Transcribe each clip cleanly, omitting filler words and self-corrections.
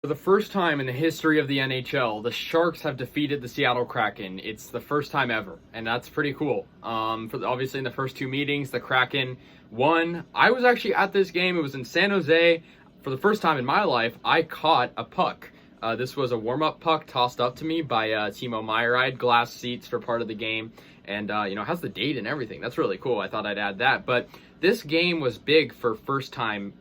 For the first time in the history of the NHL, the Sharks have defeated the Seattle Kraken. It's the first time ever, and that's pretty cool. Obviously, in the first two meetings, the Kraken won. I was actually at this game. It was in San Jose. For the first time in my life, I caught a puck. This was a warm-up puck tossed up to me by Timo Meier. I had glass seats for part of the game, and it has the date and everything. That's really cool. I thought I'd add that. But this game was big for first-time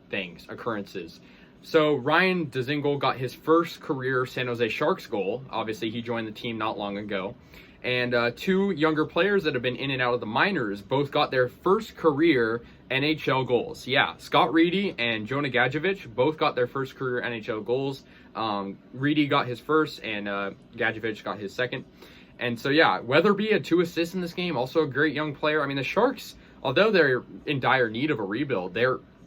occurrences. So Ryan Dzingel got his first career San Jose Sharks goal. Obviously, he joined the team not long ago. And two younger players that have been in and out of the minors both got their first career NHL goals. Yeah, Scott Reedy and Jonah Gadjovich both got their first career NHL goals. Reedy got his first, and Gadjovich got his second. And so, yeah, Weatherby had 2 assists in this game. Also a great young player. I mean, the Sharks, although they're in dire need of a rebuild,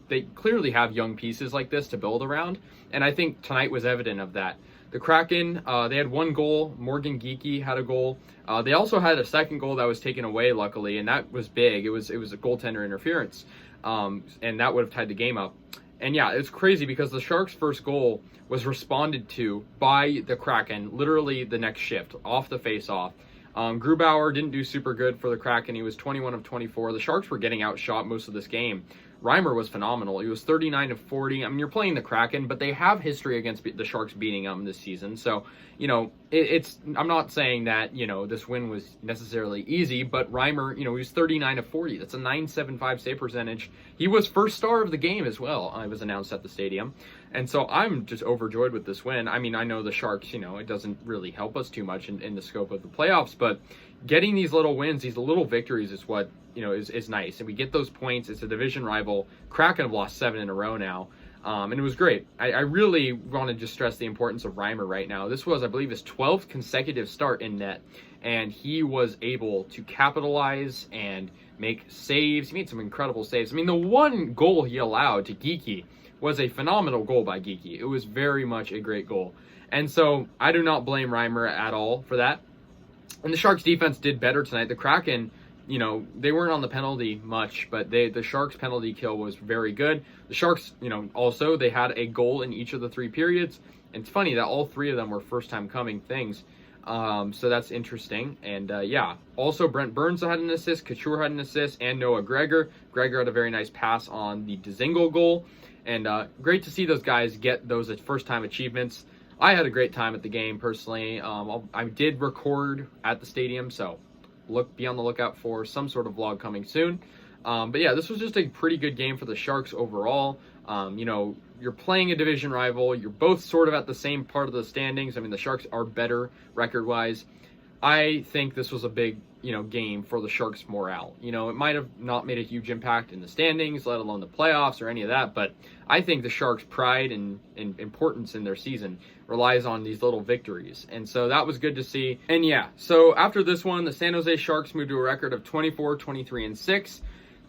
they clearly have young pieces like this to build around, and I think tonight was evident of that. The Kraken, they had 1 goal. Morgan Geekie had a goal. They also had a second goal that was taken away, luckily, and that was big. It was a goaltender interference, and that would have tied the game up. And yeah, it's crazy because the Sharks' first goal was responded to by the Kraken literally the next shift, off the face-off. Grubauer didn't do super good for the Kraken. He was 21 of 24. The Sharks were getting outshot most of this game. Reimer was phenomenal. He was 39 of 40. I mean, you're playing the Kraken, but they have history against the Sharks beating them this season. So, I'm not saying that, this win was necessarily easy, but Reimer, he was 39 of 40. That's a .975 save percentage. He was first star of the game as well. It was announced at the stadium. And so I'm just overjoyed with this win. I mean, I know the Sharks, it doesn't really help us too much in the scope of the playoffs, but getting these little wins, these little victories is what, is nice. And we get those points. It's a division rival. Kraken have lost 7 in a row now. And it was great. I really want to just stress the importance of Reimer right now. This was, I believe, his 12th consecutive start in net. And he was able to capitalize and make saves. He made some incredible saves. I mean, the one goal he allowed to Geekie was a phenomenal goal by Geekie. It was very much a great goal. And so I do not blame Reimer at all for that. And the Sharks defense did better tonight. The Kraken, they weren't on the penalty much, but the Sharks penalty kill was very good. The Sharks, also, they had a goal in each of the 3 periods. And it's funny that all 3 of them were first-time coming things. So that's interesting. And, yeah, also Brent Burns had an assist, Couture had an assist, and Noah Gregor. Gregor had a very nice pass on the Dzingel goal. And great to see those guys get those first-time achievements. I had a great time at the game, personally. I did record at the stadium, so be on the lookout for some sort of vlog coming soon. But yeah, this was just a pretty good game for the Sharks overall. You're playing a division rival. You're both sort of at the same part of the standings. I mean, the Sharks are better record-wise. I think this was a big, game for the Sharks' morale. It might have not made a huge impact in the standings, let alone the playoffs or any of that, but I think the Sharks' pride and importance in their season relies on these little victories. And so that was good to see. And yeah, so after this one, the San Jose Sharks moved to a record of 24, 23, and 6.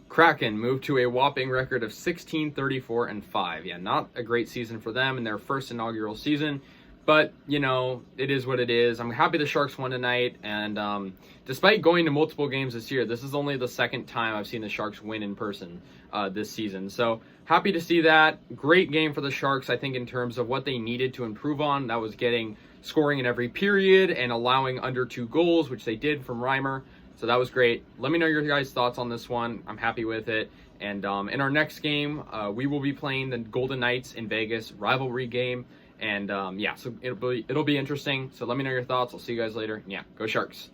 Kraken moved to a whopping record of 16, 34, and 5. Yeah, not a great season for them in their first inaugural season. But, it is what it is. I'm happy the Sharks won tonight. And despite going to multiple games this year, this is only the second time I've seen the Sharks win in person this season. So happy to see that. Great game for the Sharks, I think, in terms of what they needed to improve on. That was getting scoring in every period and allowing under 2 goals, which they did from Reimer. So that was great. Let me know your guys' thoughts on this one. I'm happy with it. And in our next game, we will be playing the Golden Knights in Vegas, rivalry game. And yeah, so it'll be interesting. So let me know your thoughts. I'll see you guys later. Yeah, go Sharks.